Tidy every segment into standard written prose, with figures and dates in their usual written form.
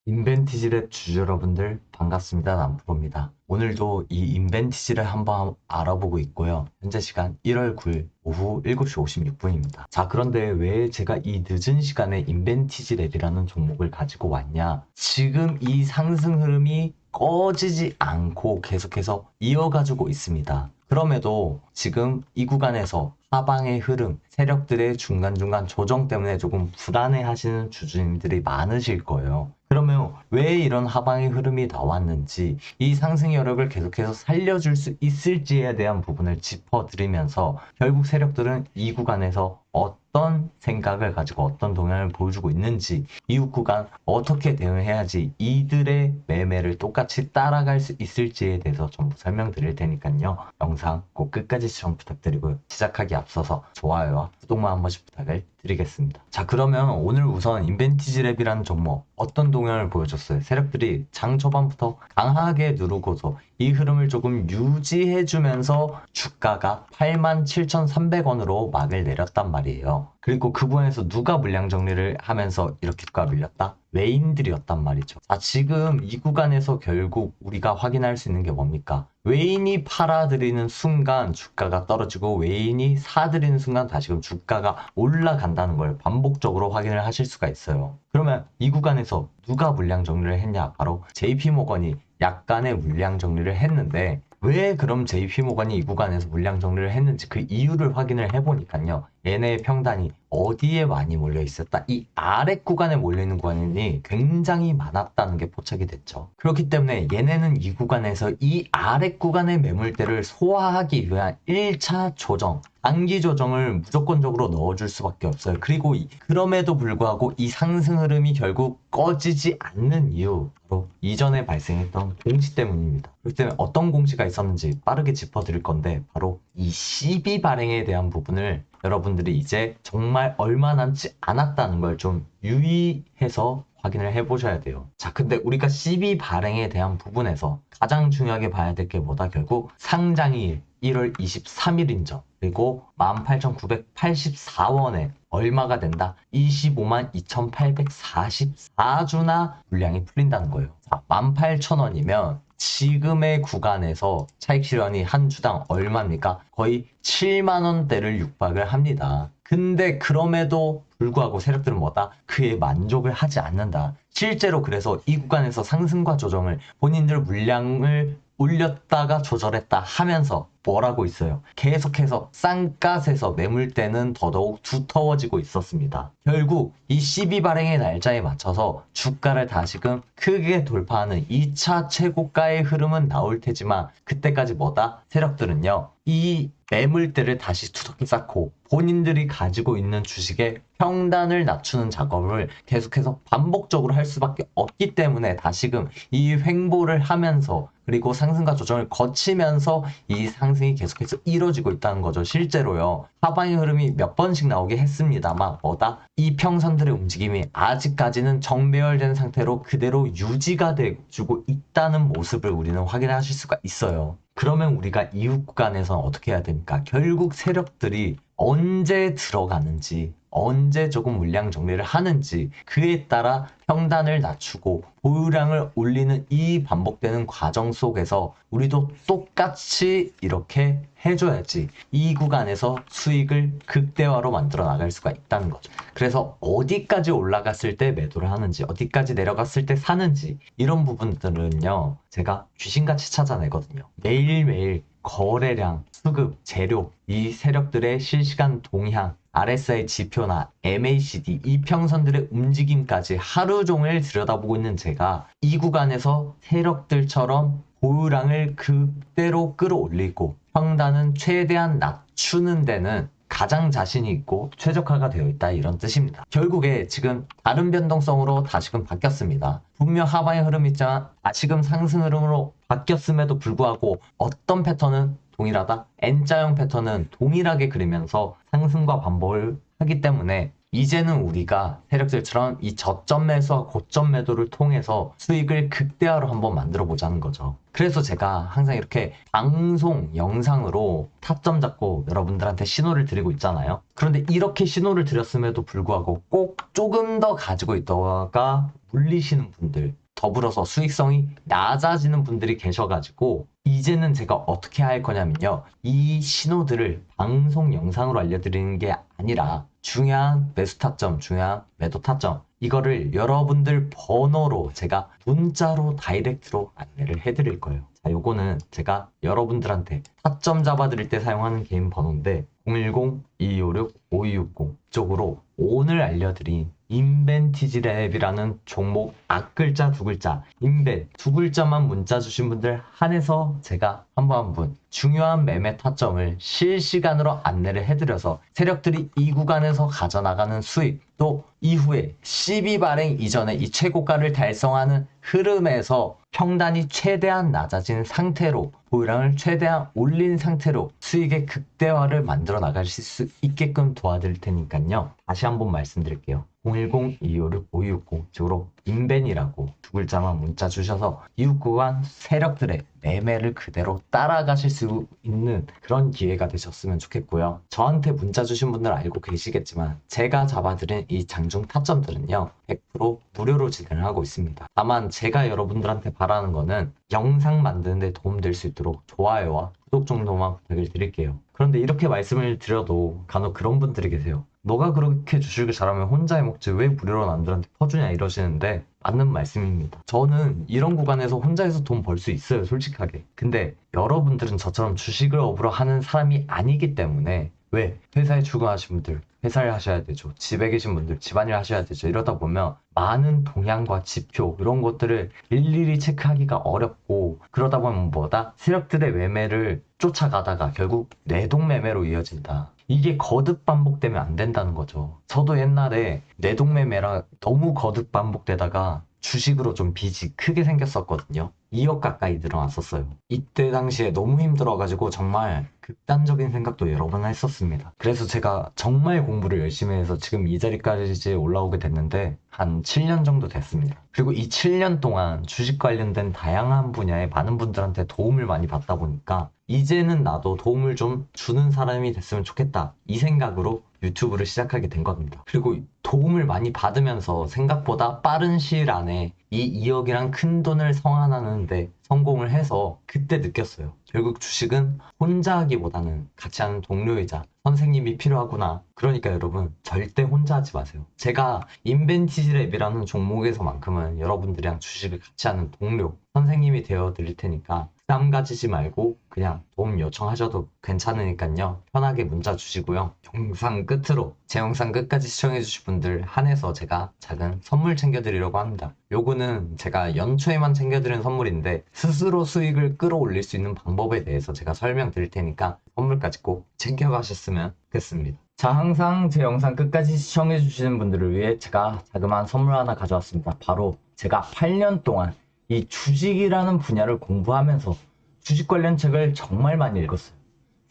인벤티지랩 주주 여러분들 반갑습니다. 남프로입니다. 오늘도 이 인벤티지를 한번 알아보고 있고요. 현재 시간 1월 9일 오후 7시 56분입니다. 자, 그런데 왜 제가 이 늦은 시간에 인벤티지랩이라는 종목을 가지고 왔냐? 지금 이 상승 흐름이 꺼지지 않고 계속해서 이어가지고 있습니다. 그럼에도 지금 이 구간에서 하방의 흐름, 세력들의 중간중간 조정 때문에 조금 불안해 하시는 주주님들이 많으실 거예요. 그러면 왜 이런 하방의 흐름이 나왔는지, 이 상승 여력을 계속해서 살려줄 수 있을지에 대한 부분을 짚어드리면서 결국 세력들은 이 구간에서 어떤 생각을 가지고 어떤 동향을 보여주고 있는지, 이후 구간 어떻게 대응해야지 이들의 매매를 똑같이 따라갈 수 있을지에 대해서 전부 설명드릴 테니까요. 영상 꼭 끝까지 시청 부탁드리고요. 시작하기 앞서서 좋아요와 구독만 한 번씩 부탁을 드리겠습니다. 자, 그러면 오늘 우선 인벤티지랩이라는 종목 어떤 동향을 보여줬어요? 세력들이 장 초반부터 강하게 누르고서 이 흐름을 조금 유지해주면서 주가가 87,300원으로 막을 내렸단 말이에요. 그리고 그 부분에서 누가 물량 정리를 하면서 이렇게 주가가 밀렸다? 외인들이었단 말이죠. 자, 지금 이 구간에서 결국 우리가 확인할 수 있는 게 뭡니까? 외인이 팔아들이는 순간 주가가 떨어지고 외인이 사들이는 순간 다시금 주가가 올라간다는 걸 반복적으로 확인을 하실 수가 있어요. 그러면 이 구간에서 누가 물량 정리를 했냐? 바로 JP모건이 약간의 물량 정리를 했는데, 왜 그럼 JP모건이 이 구간에서 물량 정리를 했는지 그 이유를 확인을 해보니까요. 얘네의 평단이 어디에 많이 몰려 있었다? 이 아래 구간에 몰려 있는 구간이 굉장히 많았다는 게 포착이 됐죠. 그렇기 때문에 얘네는 이 구간에서 이 아래 구간의 매물대를 소화하기 위한 1차 조정, 단기 조정을 무조건적으로 넣어줄 수밖에 없어요. 그리고 그럼에도 불구하고 이 상승 흐름이 결국 꺼지지 않는 이유, 바로 이전에 발생했던 공시 때문입니다. 그렇기 때문에 어떤 공시가 있었는지 빠르게 짚어드릴 건데, 바로 이 CB 발행에 대한 부분을 여러분들이 이제 정말 얼마 남지 않았다는 걸 좀 유의해서 확인을 해보셔야 돼요. 자, 근데 우리가 CB 발행에 대한 부분에서 가장 중요하게 봐야 될 게 뭐다? 결국 상장일 1월 23일인 점, 그리고 18,984원에 얼마가 된다? 25만 2,844주나 물량이 풀린다는 거예요. 자, 18,000원이면 지금의 구간에서 차익 실현이 한 주당 얼마입니까? 거의 7만 원대를 육박을 합니다. 근데 그럼에도 불구하고 세력들은 뭐다? 그에 만족을 하지 않는다. 실제로 그래서 이 구간에서 상승과 조정을 본인들 물량을 올렸다가 조절했다 하면서 뭐라고 있어요? 계속해서 쌍값에서 매물대는 더더욱 두터워지고 있었습니다. 결국 이 CB 발행의 날짜에 맞춰서 주가를 다시금 크게 돌파하는 2차 최고가의 흐름은 나올 테지만, 그때까지 뭐다? 세력들은요, 이 매물대를 다시 두둑히 쌓고 본인들이 가지고 있는 주식의 평단을 낮추는 작업을 계속해서 반복적으로 할 수밖에 없기 때문에 다시금 이 횡보를 하면서, 그리고 상승과 조정을 거치면서 이 상승이 계속해서 이루어지고 있다는 거죠. 실제로요, 하방의 흐름이 몇 번씩 나오게 했습니다만 뭐다? 이 평선들의 움직임이 아직까지는 정배열된 상태로 그대로 유지가 돼주고 있다는 모습을 우리는 확인하실 수가 있어요. 그러면 우리가 이후 구간에서 어떻게 해야 됩니까? 결국 세력들이 언제 들어가는지, 언제 조금 물량 정리를 하는지, 그에 따라 평단을 낮추고 보유량을 올리는 이 반복되는 과정 속에서 우리도 똑같이 이렇게 해줘야지 이 구간에서 수익을 극대화로 만들어 나갈 수가 있다는 거죠. 그래서 어디까지 올라갔을 때 매도를 하는지, 어디까지 내려갔을 때 사는지, 이런 부분들은요, 제가 귀신같이 찾아내거든요. 매일매일 거래량, 수급, 재료, 이 세력들의 실시간 동향, RSI 지표나 MACD, 이평선들의 움직임까지 하루 종일 들여다보고 있는 제가 이 구간에서 세력들처럼 보유량을 그대로 끌어올리고 평단은 최대한 낮추는 데는 가장 자신이 있고 최적화가 되어 있다, 이런 뜻입니다. 결국에 지금 다른 변동성으로 다시금 바뀌었습니다. 분명 하방의 흐름이 있지만 다시금 상승 흐름으로 바뀌었음에도 불구하고 어떤 패턴은 동일하다? N자형 패턴은 동일하게 그리면서 상승과 반복을 하기 때문에 이제는 우리가 세력들처럼 이 저점 매수와 고점 매도를 통해서 수익을 극대화로 한번 만들어 보자는 거죠. 그래서 제가 항상 이렇게 방송 영상으로 타점 잡고 여러분들한테 신호를 드리고 있잖아요. 그런데 이렇게 신호를 드렸음에도 불구하고 꼭 조금 더 가지고 있다가 물리시는 분들, 더불어서 수익성이 낮아지는 분들이 계셔가지고 이제는 제가 어떻게 할 거냐면요. 이 신호들을 방송 영상으로 알려드리는 게 아니라 중요한 매수 타점, 중요한 매도 타점, 이거를 여러분들 번호로 제가 문자로 다이렉트로 안내를 해드릴 거예요. 자, 요거는 제가 여러분들한테 타점 잡아드릴 때 사용하는 개인 번호인데 010-2256-5260 쪽으로 오늘 알려드린 인벤티지 랩이라는 종목 앞글자 두 글자 인벤 두 글자만 문자 주신 분들 한해서 제가 한 분 한 분 중요한 매매 타점을 실시간으로 안내를 해드려서 세력들이 이 구간에서 가져나가는 수익 또 이후에 12 발행 이전에 이 최고가를 달성하는 흐름에서 평단이 최대한 낮아진 상태로 보유량을 최대한 올린 상태로 수익의 극대화를 만들어 나가실 수 있게끔 도와드릴 테니까요. 다시 한번 말씀드릴게요. 010-2256-5260 쪽으로 인벤이라고 두 글자만 문자 주셔서 이후 구간 세력들의 매매를 그대로 따라가실 수 있는 그런 기회가 되셨으면 좋겠고요. 저한테 문자 주신 분들 알고 계시겠지만 제가 잡아드린 이 장중 타점들은요 100% 무료로 진행을 하고 있습니다. 다만 제가 여러분들한테 바라는 거는 영상 만드는 데 도움될 수 있도록 좋아요와 구독 정도만 부탁을 드릴게요. 그런데 이렇게 말씀을 드려도 간혹 그런 분들이 계세요. 너가 그렇게 주식을 잘하면 혼자 해먹지 왜 무료로 남들한테 퍼주냐 이러시는데 맞는 말씀입니다. 저는 이런 구간에서 혼자서 돈 벌 수 있어요, 솔직하게. 근데 여러분들은 저처럼 주식을 업으로 하는 사람이 아니기 때문에 왜? 회사에 출근하신 분들 회사를 하셔야 되죠. 집에 계신 분들 집안일 하셔야 되죠. 이러다 보면 많은 동향과 지표 이런 것들을 일일이 체크하기가 어렵고 그러다 보면 뭐다? 세력들의 매매를 쫓아가다가 결국 뇌동매매로 이어진다. 이게 거듭 반복되면 안 된다는 거죠. 저도 옛날에 뇌동매매라 너무 거듭 반복되다가 주식으로 좀 빚이 크게 생겼었거든요. 2억 가까이 늘어났었어요. 이때 당시에 너무 힘들어가지고 정말 극단적인 생각도 여러 번 했었습니다. 그래서 제가 정말 공부를 열심히 해서 지금 이 자리까지 올라오게 됐는데 한 7년 정도 됐습니다. 그리고 이 7년 동안 주식 관련된 다양한 분야에 많은 분들한테 도움을 많이 받다 보니까 이제는 나도 도움을 좀 주는 사람이 됐으면 좋겠다. 이 생각으로 유튜브를 시작하게 된 겁니다. 그리고 도움을 많이 받으면서 생각보다 빠른 시일 안에 이 2억이란 큰 돈을 성환하는데 성공을 해서 그때 느꼈어요. 결국 주식은 혼자 하기보다는 같이 하는 동료이자 선생님이 필요하구나. 그러니까 여러분 절대 혼자 하지 마세요. 제가 인벤티지 랩이라는 종목에서만큼은 여러분들이랑 주식을 같이 하는 동료, 선생님이 되어 드릴 테니까 부담 가지지 말고 그냥 도움 요청하셔도 괜찮으니까요. 편하게 문자 주시고요. 영상 끝으로 제 영상 끝까지 시청해 주실 분들 한해서 제가 작은 선물 챙겨드리려고 합니다. 요거는 제가 연초에만 챙겨드리는 선물인데 스스로 수익을 끌어올릴 수 있는 방법에 대해서 제가 설명드릴 테니까 선물까지 꼭 챙겨가셨으면 좋겠습니다. 자, 항상 제 영상 끝까지 시청해 주시는 분들을 위해 제가 자그마한 선물 하나 가져왔습니다. 바로 제가 8년 동안 이 주식이라는 분야를 공부하면서 주식 관련 책을 정말 많이 읽었어요.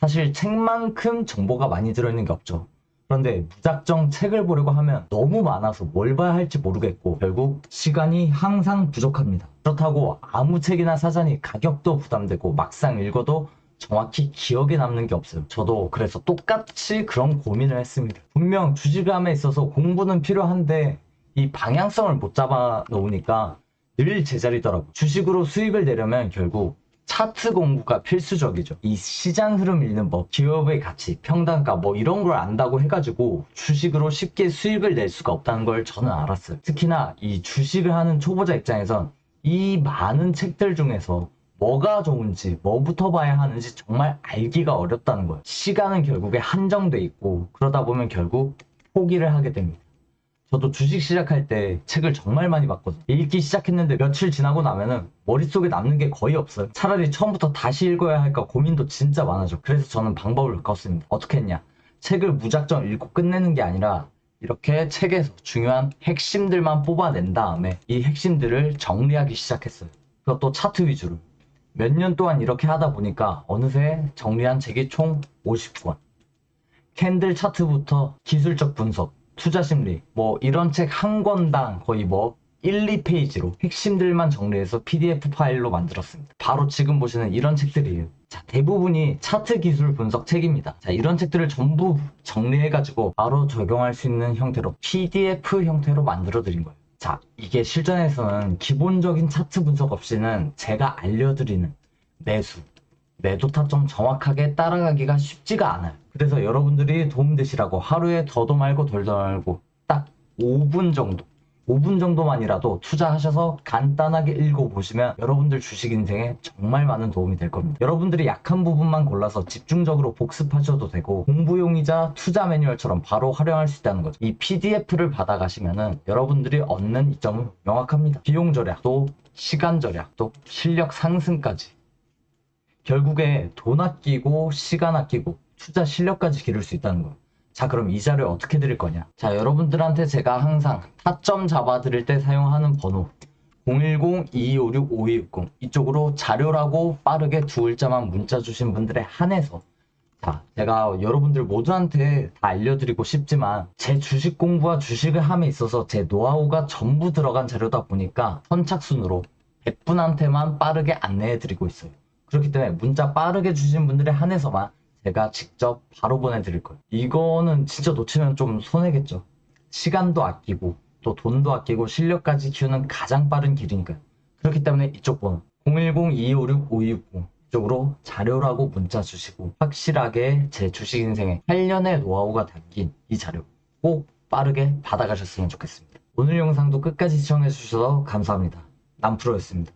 사실 책만큼 정보가 많이 들어있는 게 없죠. 그런데 무작정 책을 보려고 하면 너무 많아서 뭘 봐야 할지 모르겠고 결국 시간이 항상 부족합니다. 그렇다고 아무 책이나 사자니 가격도 부담되고 막상 읽어도 정확히 기억에 남는 게 없어요. 저도 그래서 똑같이 그런 고민을 했습니다. 분명 주식함에 있어서 공부는 필요한데 이 방향성을 못 잡아 놓으니까 늘 제자리더라고. 주식으로 수익을 내려면 결국 차트 공부가 필수적이죠. 이 시장 흐름 읽는 법, 기업의 가치, 평단가 뭐 이런 걸 안다고 해가지고 주식으로 쉽게 수익을 낼 수가 없다는 걸 저는 알았어요. 특히나 이 주식을 하는 초보자 입장에선 이 많은 책들 중에서 뭐가 좋은지 뭐부터 봐야 하는지 정말 알기가 어렵다는 거예요. 시간은 결국에 한정돼 있고 그러다 보면 결국 포기를 하게 됩니다. 저도 주식 시작할 때 책을 정말 많이 봤거든요. 읽기 시작했는데 며칠 지나고 나면은 머릿속에 남는 게 거의 없어요. 차라리 처음부터 다시 읽어야 할까 고민도 진짜 많아져. 그래서 저는 방법을 바꿨습니다. 어떻게 했냐? 책을 무작정 읽고 끝내는 게 아니라 이렇게 책에서 중요한 핵심들만 뽑아낸 다음에 이 핵심들을 정리하기 시작했어요. 그것도 차트 위주로. 몇 년 동안 이렇게 하다 보니까 어느새 정리한 책이 총 50권. 캔들 차트부터 기술적 분석, 투자 심리, 뭐 이런 책 한 권당 거의 뭐 1, 2페이지로 핵심들만 정리해서 PDF 파일로 만들었습니다. 바로 지금 보시는 이런 책들이에요. 자, 대부분이 차트 기술 분석 책입니다. 자, 이런 책들을 전부 정리해가지고 바로 적용할 수 있는 형태로 PDF 형태로 만들어 드린 거예요. 자, 이게 실전에서는 기본적인 차트 분석 없이는 제가 알려드리는 매수, 매도 타점 정확하게 따라가기가 쉽지가 않아요. 그래서 여러분들이 도움되시라고 하루에 더도 말고 덜도 말고 딱 5분 정도 5분 정도만이라도 투자하셔서 간단하게 읽어보시면 여러분들 주식 인생에 정말 많은 도움이 될 겁니다. 여러분들이 약한 부분만 골라서 집중적으로 복습하셔도 되고 공부용이자 투자 매뉴얼처럼 바로 활용할 수 있다는 거죠. 이 PDF를 받아가시면은 여러분들이 얻는 이점은 명확합니다. 비용 절약, 또 시간 절약, 또 실력 상승까지. 결국에 돈 아끼고 시간 아끼고 투자 실력까지 기를 수 있다는 거예요. 자, 그럼 이 자료 어떻게 드릴 거냐? 자, 여러분들한테 제가 항상 타점 잡아 드릴 때 사용하는 번호 010-2256-5260 이쪽으로 자료라고 빠르게 두 글자만 문자 주신 분들에 한해서, 자, 제가 여러분들 모두한테 다 알려드리고 싶지만 제 주식 공부와 주식을 함에 있어서 제 노하우가 전부 들어간 자료다 보니까 선착순으로 100분한테만 빠르게 안내해드리고 있어요. 그렇기 때문에 문자 빠르게 주신 분들에 한해서만 제가 직접 바로 보내드릴 거예요. 이거는 진짜 놓치면 좀 손해겠죠. 시간도 아끼고 또 돈도 아끼고 실력까지 키우는 가장 빠른 길이니까요. 그렇기 때문에 이쪽 번호 010-2256-5260 이쪽으로 자료라고 문자 주시고 확실하게 제 주식 인생에 8년의 노하우가 담긴 이 자료 꼭 빠르게 받아가셨으면 좋겠습니다. 오늘 영상도 끝까지 시청해 주셔서 감사합니다. 남프로였습니다.